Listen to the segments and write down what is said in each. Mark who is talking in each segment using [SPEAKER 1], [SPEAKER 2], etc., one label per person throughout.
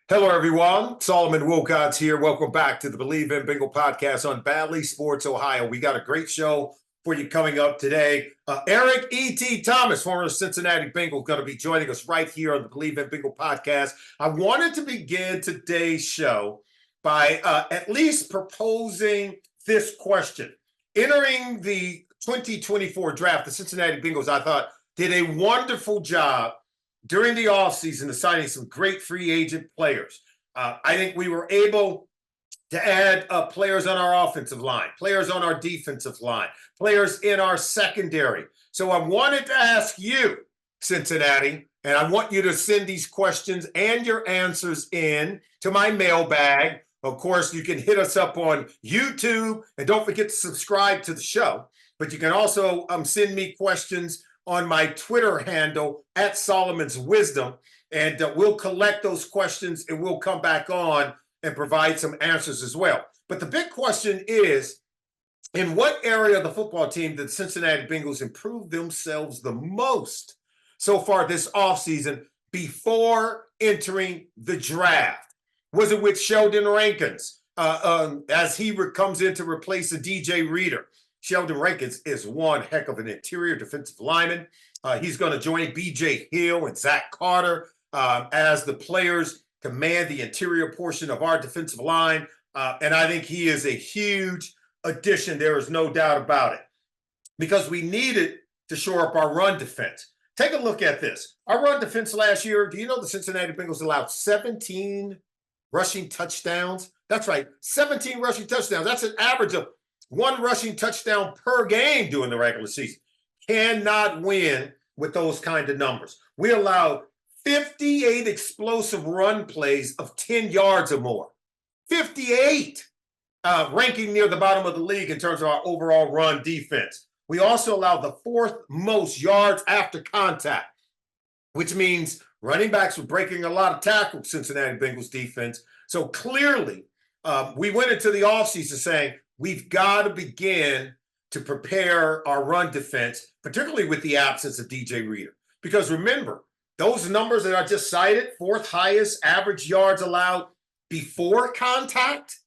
[SPEAKER 1] Hello, everyone. Solomon Wilcots here. Welcome back to the Believe in Bengal podcast on Badley Sports Ohio. We got a great show for you coming up today. Eric E.T. Thomas, former Cincinnati Bengal, going to be joining us right here on the Believe in Bengal podcast. I wanted to begin today's show by at least proposing this question. Entering the 2024 draft, the Cincinnati Bengals, I thought, did a wonderful job during the offseason of signing some great free agent players. I think we were able to add players on our offensive line, players on our defensive line, players in our secondary. So I wanted to ask you, Cincinnati, and I want you to send these questions and your answers in to my mailbag. Of course, you can hit us up on YouTube, and don't forget to subscribe to the show. But you can also send me questions on my Twitter handle at Solomon's Wisdom, and we'll collect those questions and we'll come back on and provide some answers as well. But the big question is, in what area of the football team did the Cincinnati Bengals improve themselves the most so far this offseason before entering the draft? Was it with Sheldon Rankins as he comes in to replace a DJ Reader? Sheldon Rankins is one heck of an interior defensive lineman. He's going to join B.J. Hill and Zach Carter as the players command the interior portion of our defensive line. And I think he is a huge addition. There is no doubt about it. Because we needed to shore up our run defense. Take a look at this. Our run defense last year, do you know the Cincinnati Bengals allowed 17 rushing touchdowns? That's right, 17 rushing touchdowns. That's an average of one rushing touchdown per game during the regular season. Cannot win with those kind of numbers. We allowed 58 explosive run plays of 10 yards or more. 58, ranking near the bottom of the league in terms of our overall run defense. We also allowed the fourth most yards after contact, which means running backs were breaking a lot of tackles, Cincinnati Bengals defense. So clearly, we went into the offseason saying, we've got to begin to prepare our run defense, particularly with the absence of DJ Reader. Because remember, those numbers that I just cited, fourth highest average yards allowed before contact,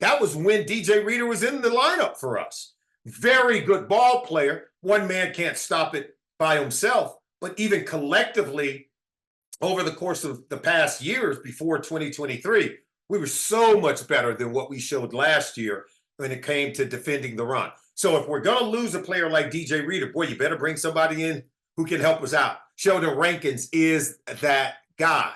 [SPEAKER 1] that was when DJ Reader was in the lineup for us. Very good ball player. One man can't stop it by himself, but even collectively over the course of the past years before 2023, we were so much better than what we showed last year when it came to defending the run. So if we're going to lose a player like DJ Reader, boy, you better bring somebody in who can help us out. Sheldon Rankins is that guy.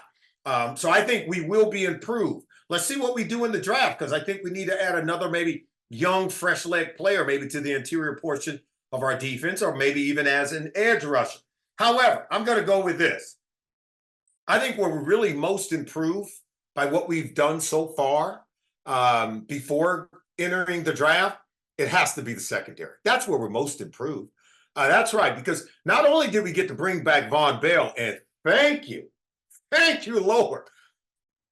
[SPEAKER 1] So I think we will be improved. Let's see what we do in the draft, because I think we need to add another maybe young, fresh-leg player maybe to the interior portion of our defense, or maybe even as an edge rusher. However, I'm going to go with this. I think where we're really most improved by what we've done so far before entering the draft, it has to be the secondary. That's where we're most improved. That's right, because not only did we get to bring back Vonn Bell, and thank you, Lord,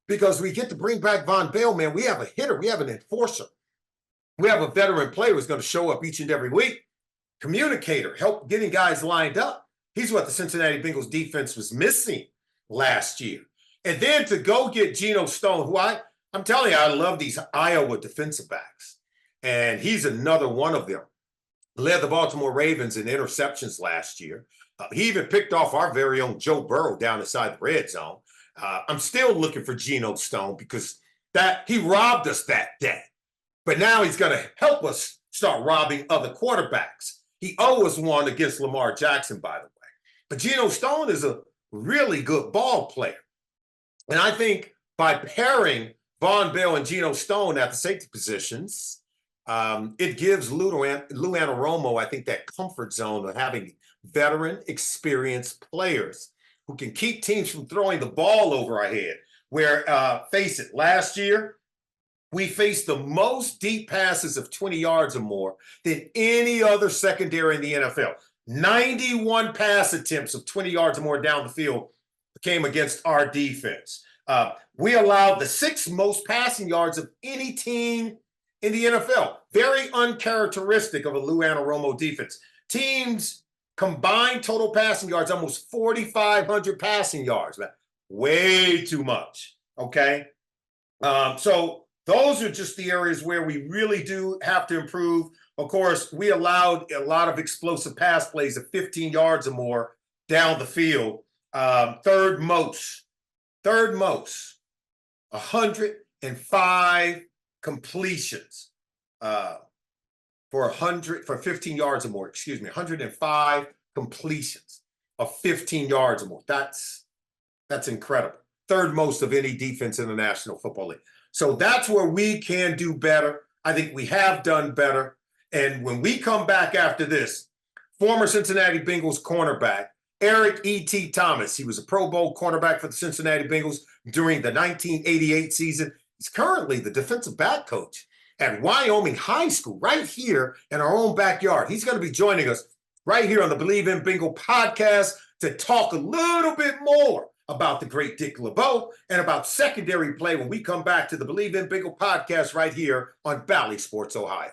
[SPEAKER 1] because we get to bring back Vonn Bell, man, we have a hitter, we have an enforcer. We have a veteran player who's going to show up each and every week, communicator, help getting guys lined up. He's what the Cincinnati Bengals defense was missing last year. And then to go get Geno Stone, who I'm telling you, I love these Iowa defensive backs. And he's another one of them. Led the Baltimore Ravens in interceptions last year. He even picked off our very own Joe Burrow down inside the red zone. I'm still looking for Geno Stone because he robbed us that day. But now he's going to help us start robbing other quarterbacks. He owes us one against Lamar Jackson, by the way. But Geno Stone is a really good ball player. And I think by pairing Vonn Bell and Geno Stone at the safety positions, it gives Lou Anarumo, I think, that comfort zone of having veteran, experienced players who can keep teams from throwing the ball over our head. Where, face it, last year, we faced the most deep passes of 20 yards or more than any other secondary in the NFL. 91 pass attempts of 20 yards or more down the field came against our defense. We allowed the sixth most passing yards of any team in the NFL. Very uncharacteristic of a Lou Anarumo defense. Teams combined total passing yards, almost 4,500 passing yards. Way too much. Okay. So those are just the areas where we really do have to improve. Of course, we allowed a lot of explosive pass plays of 15 yards or more down the field. Third most, 105 completions for 15 yards or more. Excuse me, 105 completions of 15 yards or more. That's incredible. Third most of any defense in the National Football League. So that's where we can do better. I think we have done better. And when we come back after this, former Cincinnati Bengals cornerback, Eric E.T. Thomas, he was a Pro Bowl cornerback for the Cincinnati Bengals during the 1988 season. He's currently the defensive back coach at Wyoming High School right here in our own backyard. He's going to be joining us right here on the Believe in Bengal podcast to talk a little bit more about the great Dick LeBeau and about secondary play when we come back to the Believe in Bengal podcast right here on Bally Sports Ohio.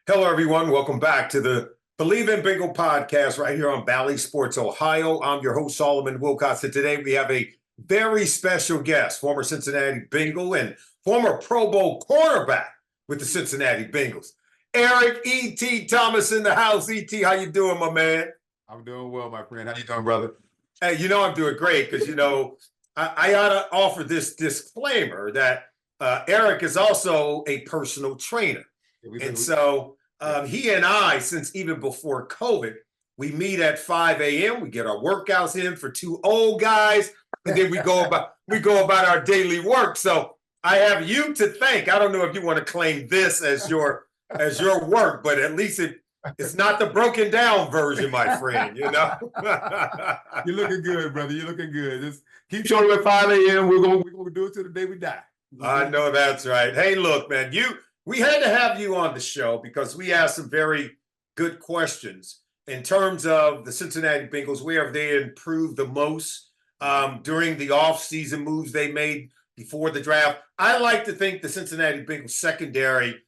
[SPEAKER 1] Hello, everyone. Welcome back to the Believe in Bengal podcast right here on Bally Sports Ohio. I'm your host, Solomon Wilcots, and today we have a very special guest, former Cincinnati Bengal and former Pro Bowl cornerback with the Cincinnati Bengals, Eric E.T. Thomas in the house. E.T., how you doing, my man?
[SPEAKER 2] I'm doing well, my friend. How you doing, brother?
[SPEAKER 1] Hey, I'm doing great because, I ought to offer this disclaimer that Eric is also a personal trainer. And so he and I, since even before COVID, we meet at 5 a.m. We get our workouts in for two old guys, and then we go about our daily work. So I have you to thank. I don't know if you want to claim this as your work, but at least it's not the broken down version, my friend,
[SPEAKER 2] You're looking good, brother. You're looking good. Just keep showing up at 5 a.m. We're gonna do it till the day we die.
[SPEAKER 1] I know that's right. Hey, look, man, we had to have you on the show because we asked some very good questions in terms of the Cincinnati Bengals, where have they improved the most during the offseason moves they made before the draft. I like to think the Cincinnati Bengals secondary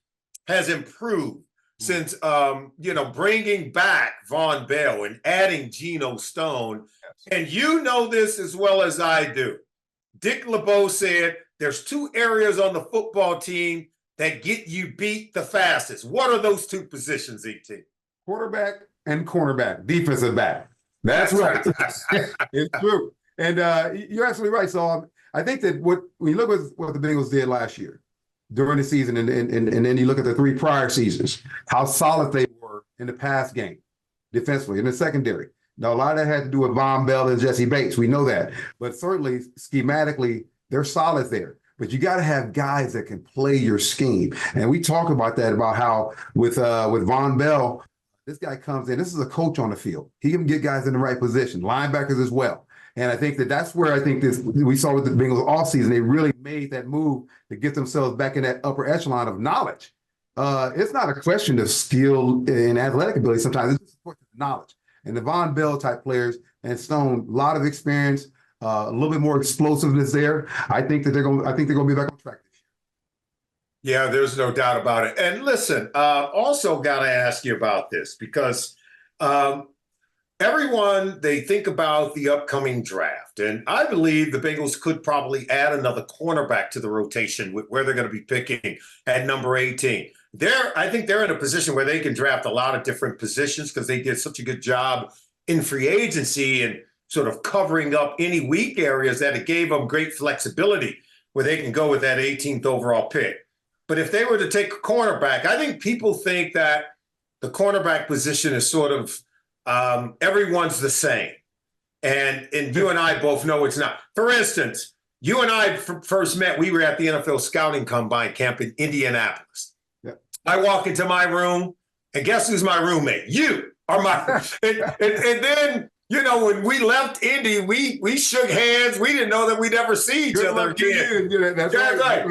[SPEAKER 1] has improved since, bringing back Von Bell and adding Geno Stone. And you know this as well as I do. Dick LeBeau said there's two areas on the football team that get you beat the fastest. What are those two positions, E.T.?
[SPEAKER 2] Quarterback and cornerback, defensive back. That's right. It's true. And you're absolutely right. So I think that when you look at what the Bengals did last year during the season, and then you look at the three prior seasons, how solid they were in the pass game, defensively, in the secondary. Now, a lot of that had to do with Von Bell and Jesse Bates. We know that. But certainly, schematically, they're solid there. But you got to have guys that can play your scheme. And we talk about that, about how with Von Bell, this guy comes in. This is a coach on the field. He can get guys in the right position, linebackers as well. And I think that's where we saw with the Bengals all season. They really made that move to get themselves back in that upper echelon of knowledge. It's not a question of skill and athletic ability sometimes. It's just a question of knowledge. And the Von Bell type players and Stone, a lot of experience, a little bit more explosiveness there. I think they're going to be back on track this
[SPEAKER 1] year. Yeah, there's no doubt about it. And listen, also got to ask you about this because everyone, they think about the upcoming draft. And I believe the Bengals could probably add another cornerback to the rotation with where they're going to be picking at number 18. I think they're in a position where they can draft a lot of different positions because they did such a good job in free agency and sort of covering up any weak areas that it gave them great flexibility where they can go with that 18th overall pick. But if they were to take a cornerback, I think people think that the cornerback position is sort of everyone's the same. And you and I both know it's not. For instance, you and I first met, we were at the NFL Scouting Combine camp in Indianapolis.
[SPEAKER 2] Yep.
[SPEAKER 1] I walk into my room, and guess who's my roommate? You are my and then, when we left Indy, we shook hands. We didn't know that we'd ever see each other again.
[SPEAKER 2] That's right.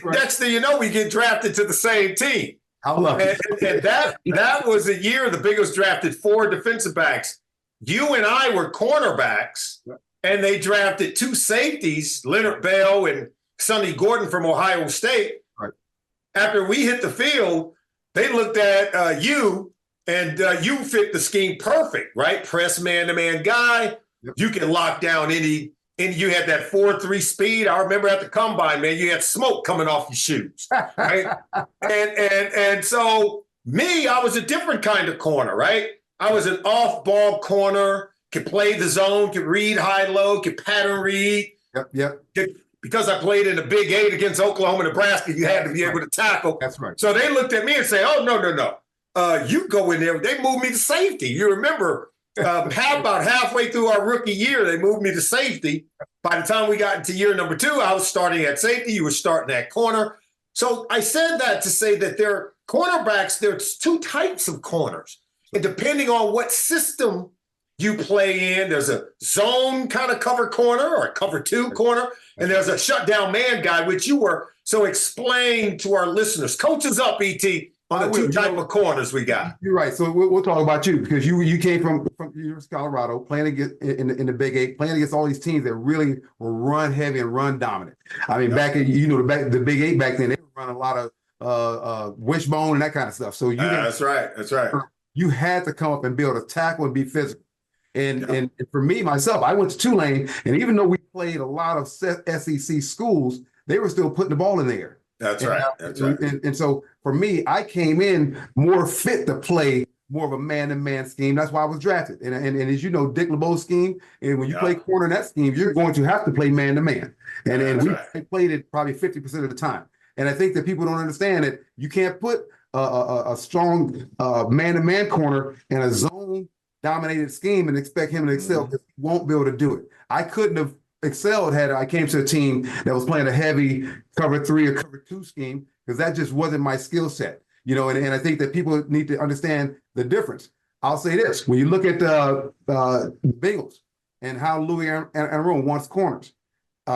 [SPEAKER 1] Next thing you know, we get drafted to the same team.
[SPEAKER 2] I love it.
[SPEAKER 1] And that was a year the Bengals drafted 4 defensive backs. You and I were cornerbacks, and they drafted 2 safeties, Leonard Bell and Sonny Gordon from Ohio State.
[SPEAKER 2] Right.
[SPEAKER 1] After we hit the field, they looked at you, and you fit the scheme perfect, right? Press man-to-man guy.
[SPEAKER 2] Yep.
[SPEAKER 1] You can lock down any and you had that 4.3 speed. I remember at the combine, man, you had smoke coming off your shoes, right? and so me, I was a different kind of corner, right? I was an off-ball corner, could play the zone, could read high-low, could pattern read.
[SPEAKER 2] Yep.
[SPEAKER 1] Because I played in the Big 8 against Oklahoma, Nebraska, you had to be able to tackle.
[SPEAKER 2] That's right.
[SPEAKER 1] So they looked at me and say, "Oh, no. You go in there." They moved me to safety. You remember, about halfway through our rookie year, they moved me to safety. By the time we got into year number 2, I was starting at safety. You were starting at corner. So I said that to say that there are cornerbacks. There's 2 types of corners. And depending on what system you play in, there's a zone kind of cover corner or a cover 2 corner, and there's a shutdown man guy, which you were. So explain to our listeners. Coach us up, ET, on the 2 type of corners we got.
[SPEAKER 2] You're right. So we'll talk about you because you came from University of Colorado, playing against in the Big 8, playing against all these teams that really were run heavy and run dominant. I mean, back in the Big 8 back then, they were running a lot of wishbone and that kind of stuff. So
[SPEAKER 1] that's right.
[SPEAKER 2] You had to come up and be able to tackle and be physical. And for me, myself, I went to Tulane, and even though we played a lot of SEC schools, they were still putting the ball in the air.
[SPEAKER 1] That's right.
[SPEAKER 2] And so for me, I came in more fit to play more of a man-to-man scheme. That's why I was drafted. And as you know, Dick LeBeau's scheme, and when you play corner in that scheme, you're going to have to play man-to-man. And we played it probably 50% of the time. And I think that people don't understand that you can't put a strong man-to-man corner in a zone-dominated scheme and expect him to excel because he won't be able to do it. I couldn't have excelled had I came to a team that was playing a heavy cover 3 or cover 2 scheme because that just wasn't my skill set. You know, and I think that people need to understand the difference. I'll say this: when you look at the Bengals and how Lou Anarumo wants corners,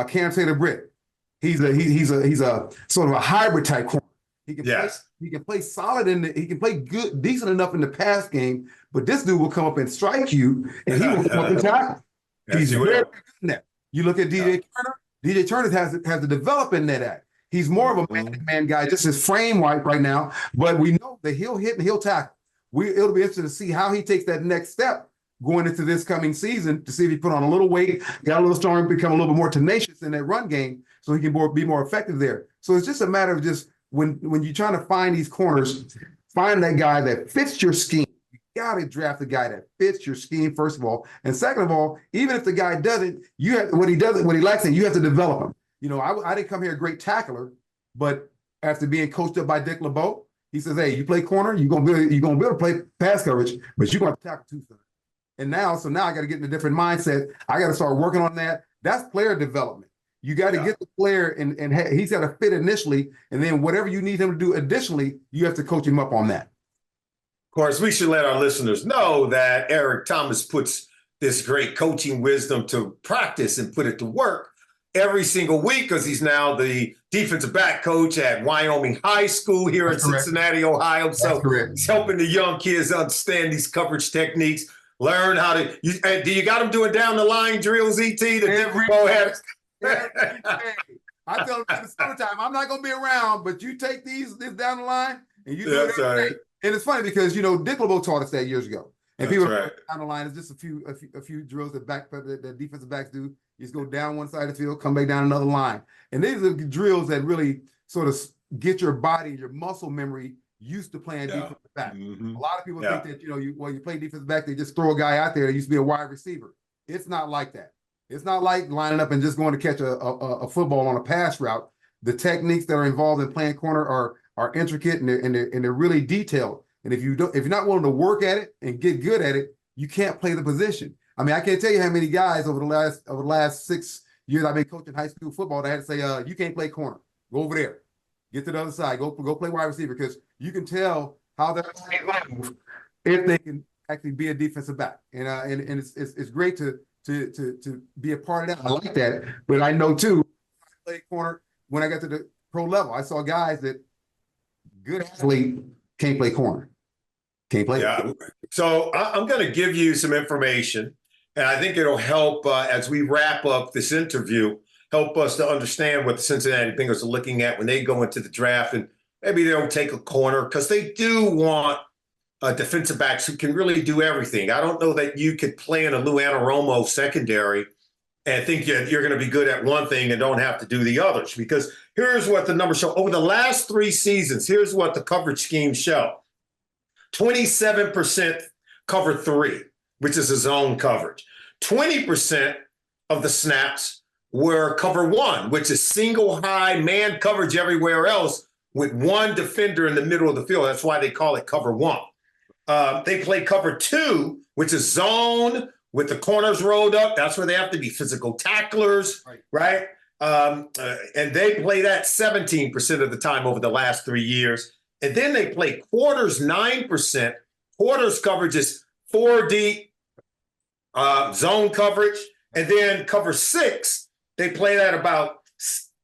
[SPEAKER 2] Cam Taylor-Britt, he's a sort of a hybrid type corner. He can play solid he can play good, decent enough in the pass game, but this dude will come up and strike you, and he will come up and tackle. He's very good in that. You look at DJ Turner. DJ Turner has to develop in that act. He's more of a man-to-man guy, just his frame right now. But we know that he'll hit and he'll tackle. It'll be interesting to see how he takes that next step going into this coming season to see if he put on a little weight, got a little stronger, become a little bit more tenacious in that run game, so he can be more effective there. So it's just a matter of just when you're trying to find these corners, find that guy that fits your scheme. You got to draft a guy that fits your scheme, first of all. And second of all, even if the guy doesn't, what he lacks in, you have to develop him. You know, I didn't come here a great tackler, but after being coached up by Dick LeBeau, he says, "Hey, you play corner, you're gonna be able to play pass coverage, but you're gonna have to tackle too, son." And now I got to get in a different mindset. I got to start working on that. That's player development. You got to get the player, and he's got to fit initially, and then whatever you need him to do additionally, you have to coach him up on that.
[SPEAKER 1] Of course, we should let our listeners know that Eric Thomas puts this great coaching wisdom to practice and put it to work every single week because he's now the defensive back coach at Wyoming High School here in Cincinnati, Ohio. So he's helping the young kids understand these coverage techniques, learn how to. Do you got them doing down the line drills, ET?
[SPEAKER 2] Every day. I tell them in the summertime, I'm not going to be around, but you take this down the line and you do it every day. And it's funny because, you know, Dick LeBeau taught us that years ago. And people down the line, it's just a few drills that defensive backs do. You just go down one side of the field, come back down another line. And these are the drills that really sort of get your body, your muscle memory used to playing defensive back. Mm-hmm. A lot of people think that, you know, you play defensive back, they just throw a guy out there that used to be a wide receiver. It's not like that. It's not like lining up and just going to catch a football on a pass route. The techniques that are involved in playing corner are intricate and they're really detailed. And if you're not willing to work at it and get good at it, you can't play the position. I mean, I can't tell you how many guys over the last 6 years I've been coaching high school football that had to say, you can't play corner. Go over there. Get to the other side. Go play wide receiver because you can tell how they're move if they can actually be a defensive back. And it's great to be a part of that. I like that. But I know too, I played corner when I got to the pro level. I saw guys that good athlete can't play corner. Can't play.
[SPEAKER 1] Yeah. So I'm going to give you some information, and I think it'll help as we wrap up this interview, help us to understand what the Cincinnati Bengals are looking at when they go into the draft, and maybe they'll take a corner because they do want defensive backs who can really do everything. I don't know that you could play in a Lou Anarumo secondary and think you're going to be good at one thing and don't have to do the others. Because here's what the numbers show. Over the last 3 seasons, here's what the coverage schemes show. 27% cover 3, which is a zone coverage. 20% of the snaps were cover 1, which is single high man coverage everywhere else with one defender in the middle of the field. That's why they call it cover 1. They play cover 2, which is zone with the corners rolled up. That's where they have to be physical tacklers, right? And they play that 17% of the time over the last 3 years. And then they play quarters 9%. Quarters coverage is 4 deep, zone coverage. And then cover 6, they play that about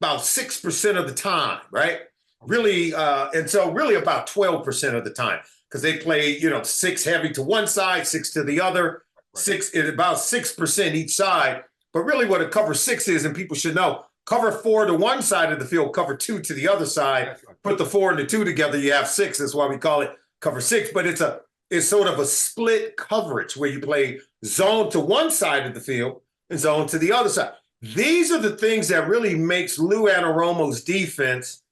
[SPEAKER 1] 6% of the time, right? Really, and so really about 12% of the time. Because they play, 6 heavy to one side, 6 to the other, 6 at about 6% each side. But really what a cover 6 is, and people should know, cover 4 to one side of the field, cover 2 to the other side. Put the 4 and the 2 together, you have 6. That's why we call it cover 6. But it's sort of a split coverage where you play zone to one side of the field and zone to the other side. These are the things that really makes Lou Anarumo's defense,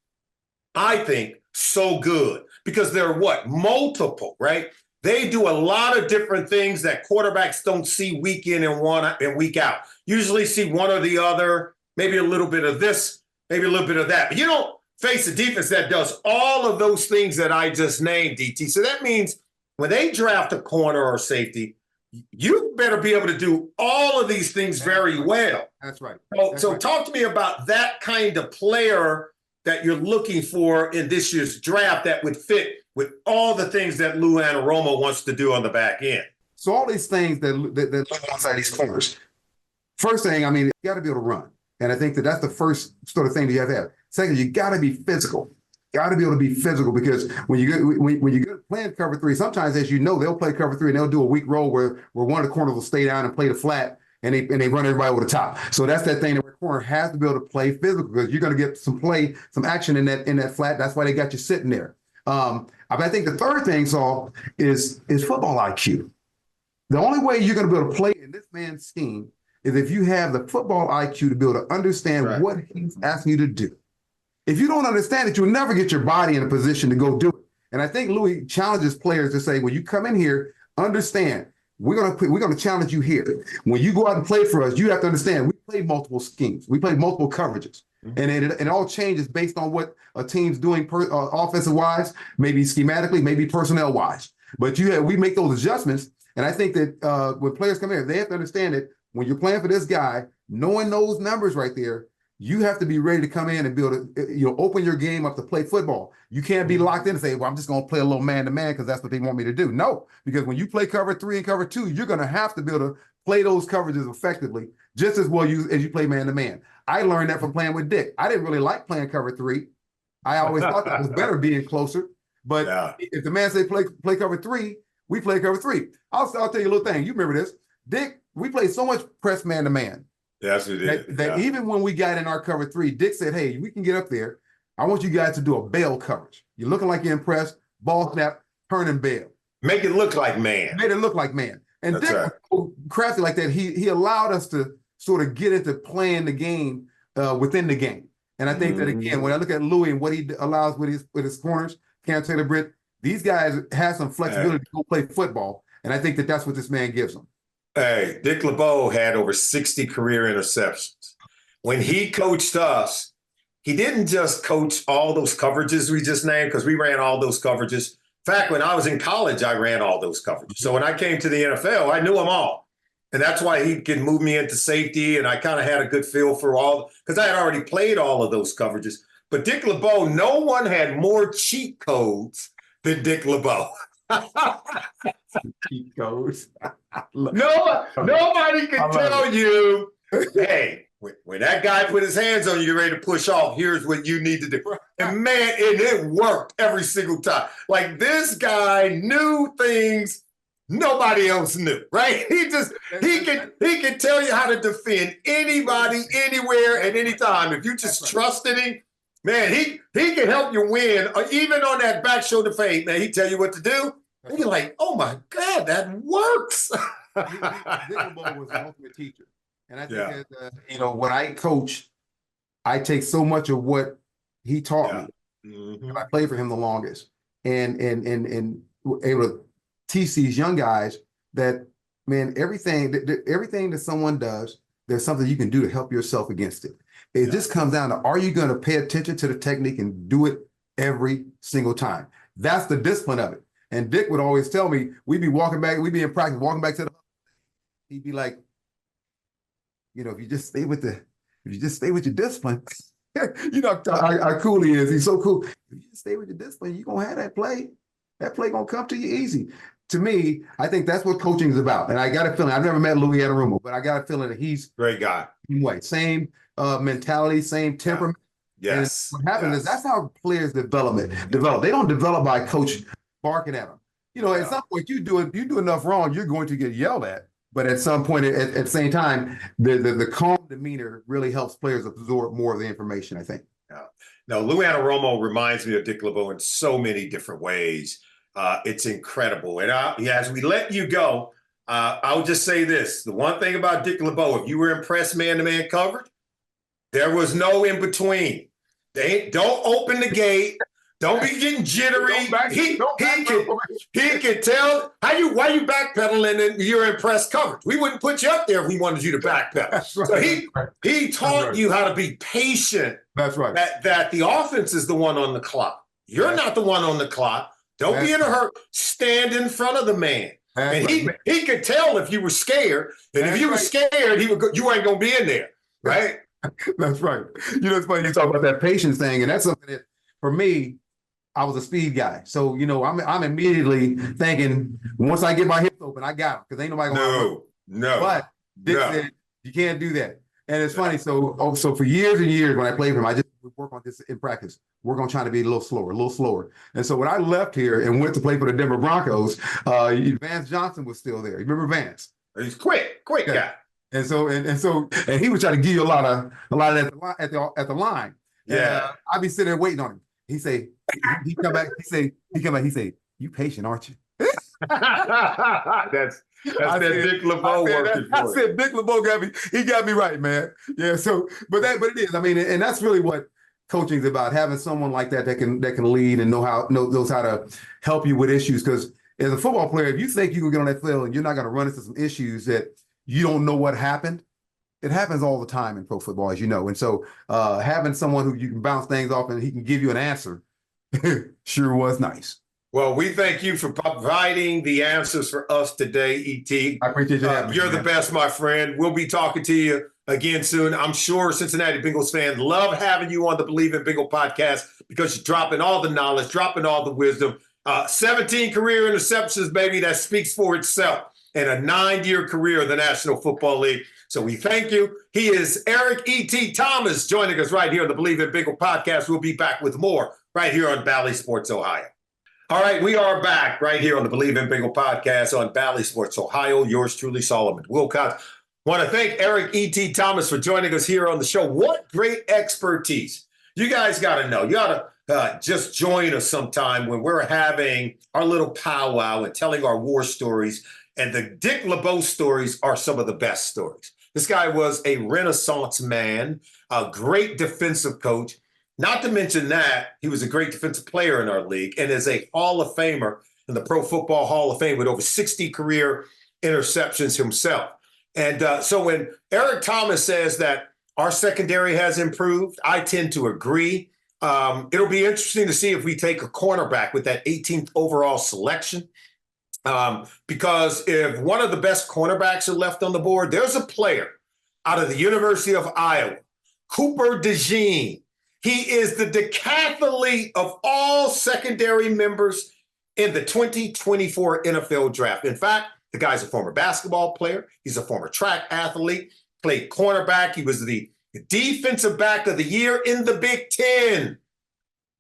[SPEAKER 1] I think, so good. Because they're multiple, right? They do a lot of different things that quarterbacks don't see week in and week out. Usually see one or the other, maybe a little bit of this, maybe a little bit of that. But you don't face a defense that does all of those things that I just named, DT. So that means when they draft a corner or safety, you better be able to do all of these things very well.
[SPEAKER 2] That's right.
[SPEAKER 1] So talk to me about that kind of player that you're looking for in this year's draft that would fit with all the things that Lou Anarumo wants to do on the back end.
[SPEAKER 2] So all these things that inside these corners. First thing, you got to be able to run. And I think that's the first sort of thing that you have to have. Second, you got to be physical. Got to be able to be physical because when you get playing cover 3, sometimes, as you know, they'll play cover 3 and they'll do a weak roll where one of the corners will stay down and play the flat and they run everybody over the top. So that's that thing that the corner has to be able to play physical because you're going to get some action in that flat. That's why they got you sitting there. I think the third thing, Saul, is football IQ. The only way you're going to be able to play in this man's scheme is if you have the football IQ to be able to understand what he's asking you to do. If you don't understand it, you'll never get your body in a position to go do it. And I think Louis challenges players to say, when you come in here, understand, we're gonna challenge you here. When you go out and play for us, you have to understand we play multiple schemes, we play multiple coverages, and it all changes based on what a team's doing offensive wise, maybe schematically, maybe personnel wise. But we make those adjustments, and I think that when players come in, they have to understand that when you're playing for this guy, knowing those numbers right there, you have to be ready to come in and be able to open your game up to play football. You can't be locked in and say, well, I'm just going to play a little man-to-man because that's what they want me to do. No, because when you play cover 3 and cover 2, you're going to have to be able to play those coverages effectively just as well as you play man-to-man. I learned that from playing with Dick. I didn't really like playing cover 3. I always thought that was better being closer. But if the man say play cover 3, we play cover 3. I'll tell you a little thing. You remember this. Dick, we played so much press man-to-man.
[SPEAKER 1] Yes, we did.
[SPEAKER 2] That even when we got in our cover 3, Dick said, hey, we can get up there. I want you guys to do a bail coverage. You're looking like you're impressed, ball snap, turn and bail.
[SPEAKER 1] Make it look like man.
[SPEAKER 2] Made it look like man. And
[SPEAKER 1] That's
[SPEAKER 2] Dick
[SPEAKER 1] right.
[SPEAKER 2] was so crafty like that. He allowed us to sort of get into playing the game within the game. And I think that, again, when I look at Louis and what he allows with his corners, Cam Taylor-Britt, these guys have some flexibility to go play football. And I think that that's what this man gives them.
[SPEAKER 1] Hey, Dick LeBeau had over 60 career interceptions. When he coached us, he didn't just coach all those coverages we just named, because we ran all those coverages. In fact, when I was in college, I ran all those coverages. So when I came to the NFL, I knew them all. And that's why he could move me into safety, and I kind of had a good feel for all, because I had already played all of those coverages. But Dick LeBeau, no one had more cheat codes than Dick LeBeau.
[SPEAKER 2] Cheat codes.
[SPEAKER 1] Nobody can tell you, hey, when that guy put his hands on you, you're ready to push off, here's what you need to do. And man, it worked every single time. Like, this guy knew things nobody else knew, right? He can tell you how to defend anybody, anywhere, at any time. If you just trusted him, man, he can help you win. Even on that back shoulder fade, man, he tell you what to do. And you're like, oh my God, that works.
[SPEAKER 2] Dick LeBeau was an ultimate teacher. And I think
[SPEAKER 1] Yeah.
[SPEAKER 2] that, when I coach, I take so much of what he taught
[SPEAKER 1] Yeah.
[SPEAKER 2] me.
[SPEAKER 1] Mm-hmm.
[SPEAKER 2] I played for him the longest, and able to teach these young guys that, man, everything that someone does, there's something you can do to help yourself against it. It just comes down to, are you going to pay attention to the technique and do it every single time? That's the discipline of it. And Dick would always tell me, we'd be in practice, walking back to the, he'd be like, if you just stay with your discipline, how cool he is. He's so cool. If you just stay with your discipline, you're gonna have that play. That play gonna come to you easy. To me, I think that's what coaching is about. And I got a feeling, I've never met Lou Anarumo, but I got a feeling that he's
[SPEAKER 1] Great guy.
[SPEAKER 2] Same mentality, same temperament.
[SPEAKER 1] Yes.
[SPEAKER 2] And what happens is that's how players develop. They don't develop by coach barking at them. At some point you do enough wrong, you're going to get yelled at. But at some point, at the same time, the calm demeanor really helps players absorb more of the information, I think.
[SPEAKER 1] Yeah. Now, Lou Anarumo reminds me of Dick LeBeau in so many different ways. It's incredible. And as we let you go, I'll just say this. The one thing about Dick LeBeau, if you were impressed man-to-man coverage, there was no in-between. Don't open the gate. Don't be getting jittery. He can tell why you backpedaling and you're impressed coverage. We wouldn't put you up there if we wanted you to backpedal.
[SPEAKER 2] Right.
[SPEAKER 1] So he taught you how to be patient.
[SPEAKER 2] That's right.
[SPEAKER 1] That the offense is the one on the clock. You're not the one on the clock. Don't be in a hurry. Stand in front of the man. And he could tell if you were scared. And if you were scared, you ain't gonna be in there. Right?
[SPEAKER 2] That's right. It's funny you talk about that patience thing, and that's something that for me, I was a speed guy. So, I'm immediately thinking, once I get my hips open, I got them, because ain't nobody going to.
[SPEAKER 1] No.
[SPEAKER 2] But Dick said, you can't do that. And it's funny. So for years and years when I played with him, I just would work on this in practice. We're going to try to be a little slower. And so when I left here and went to play for the Denver Broncos, Vance Johnson was still there. You remember Vance?
[SPEAKER 1] He's quick guy.
[SPEAKER 2] And so he would try to give you a lot of that at the line.
[SPEAKER 1] Yeah.
[SPEAKER 2] I'd be sitting there waiting on him. He come back, he say, you patient, aren't you?
[SPEAKER 1] That's Dick LeBeau working for
[SPEAKER 2] I said, Dick LeBeau got me right, man. Yeah, but it is. I mean, and that's really what coaching is about, having someone like that can lead and knows how to help you with issues. Because as a football player, if you think you can get on that field and you're not going to run into some issues that you don't know what happened, it happens all the time in pro football, as you know. And so having someone who you can bounce things off and he can give you an answer sure was nice.
[SPEAKER 1] Well, we thank you for providing the answers for us today, E.T.
[SPEAKER 2] I appreciate you having me.
[SPEAKER 1] You're the best, my friend. We'll be talking to you again soon. I'm sure Cincinnati Bengals fans love having you on the Believe in Bengal podcast because you're dropping all the knowledge, dropping all the wisdom. 17 career interceptions, baby, that speaks for itself. And a 9-year career in the National Football League. So we thank you. He is Eric E.T. Thomas joining us right here on the Believe in Bengal podcast. We'll be back with more right here on Bally Sports Ohio. All right, we are back right here on the Believe in Bengal podcast on Bally Sports Ohio. Yours truly, Solomon Wilcot. Want to thank Eric E.T. Thomas for joining us here on the show. What great expertise. You guys got to know. You got to just join us sometime when we're having our little powwow and telling our war stories. And the Dick LeBeau stories are some of the best stories. This guy was a Renaissance man, a great defensive coach. Not to mention that he was a great defensive player in our league and is a Hall of Famer in the Pro Football Hall of Fame with over 60 career interceptions himself. And so when Eric Thomas says that our secondary has improved, I tend to agree. It'll be interesting to see if we take a cornerback with that 18th overall selection. Because if one of the best cornerbacks are left on the board, there's a player out of the University of Iowa, Cooper DeJean. He is the decathlete of all secondary members in the 2024 NFL draft. In fact, the guy's a former basketball player. He's a former track athlete, played cornerback. He was the defensive back of the year in the Big Ten.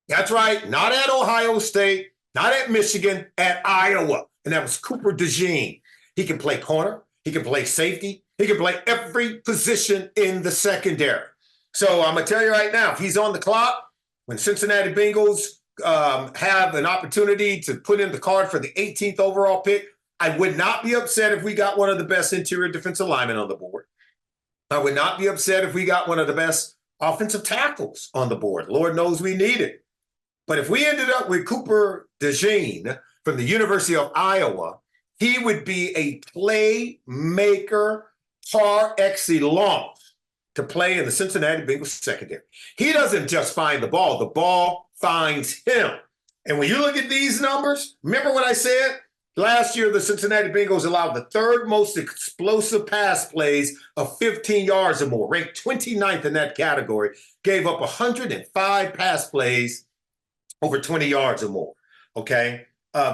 [SPEAKER 1] That's right, not at Ohio State, not at Michigan, at Iowa. And that was Cooper DeJean. He can play corner. He can play safety. He can play every position in the secondary. So I'm going to tell you right now, if he's on the clock, when Cincinnati Bengals have an opportunity to put in the card for the 18th overall pick, I would not be upset if we got one of the best interior defensive linemen on the board. I would not be upset if we got one of the best offensive tackles on the board. Lord knows we need it. But if we ended up with Cooper DeJean from the University of Iowa, he would be a playmaker par excellence to play in the Cincinnati Bengals secondary. He doesn't just find the ball finds him. And when you look at these numbers, remember what I said? Last year, the Cincinnati Bengals allowed the third most explosive pass plays of 15 yards or more, ranked 29th in that category, gave up 105 pass plays over 20 yards or more, okay?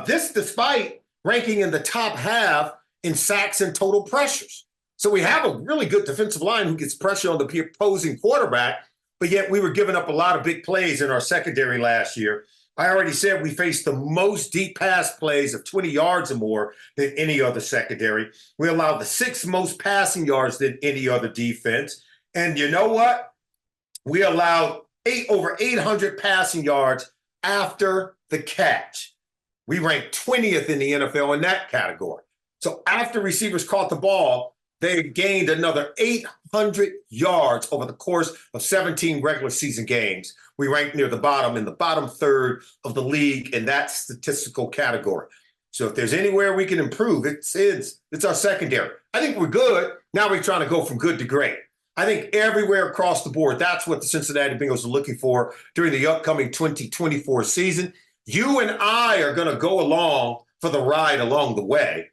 [SPEAKER 1] This despite ranking in the top half in sacks and total pressures. So we have a really good defensive line who gets pressure on the opposing quarterback, but yet we were giving up a lot of big plays in our secondary last year. I already said we faced the most deep pass plays of 20 yards or more than any other secondary. We allowed the sixth most passing yards than any other defense. And you know what? We allowed over 800 passing yards after the catch. We ranked 20th in the NFL in that category. So after receivers caught the ball, they gained another 800 yards over the course of 17 regular season games. We ranked near the bottom, in the bottom third of the league in that statistical category. So if there's anywhere we can improve, it's our secondary. I think we're good. Now we're trying to go from good to great. I think everywhere across the board, that's what the Cincinnati Bengals are looking for during the upcoming 2024 season. You and I are going to go along for the ride along the way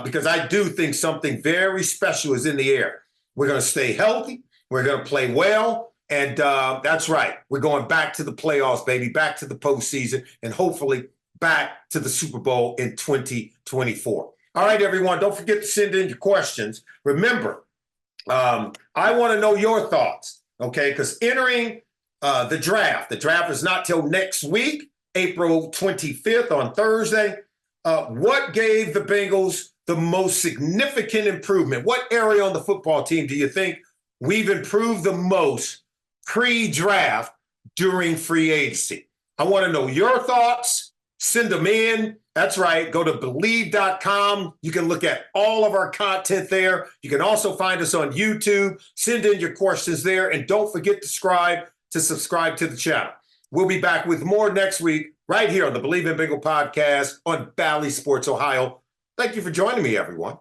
[SPEAKER 1] because I do think something very special is in the air. We're going to stay healthy. We're going to play well. And that's right. We're going back to the playoffs, baby, back to the postseason, and hopefully back to the Super Bowl in 2024. All right, everyone, don't forget to send in your questions. Remember, I want to know your thoughts, okay? Because entering the draft is not till next week, April 25th on Thursday. What gave the Bengals the most significant improvement? What area on the football team do you think we've improved the most pre-draft during free agency? I want to know your thoughts. Send them in. That's right. Go to Believe.com. You can look at all of our content there. You can also find us on YouTube. Send in your questions there. And don't forget to subscribe to the channel. We'll be back with more next week right here on the Believe in Bengal podcast on Bally Sports Ohio. Thank you for joining me, everyone.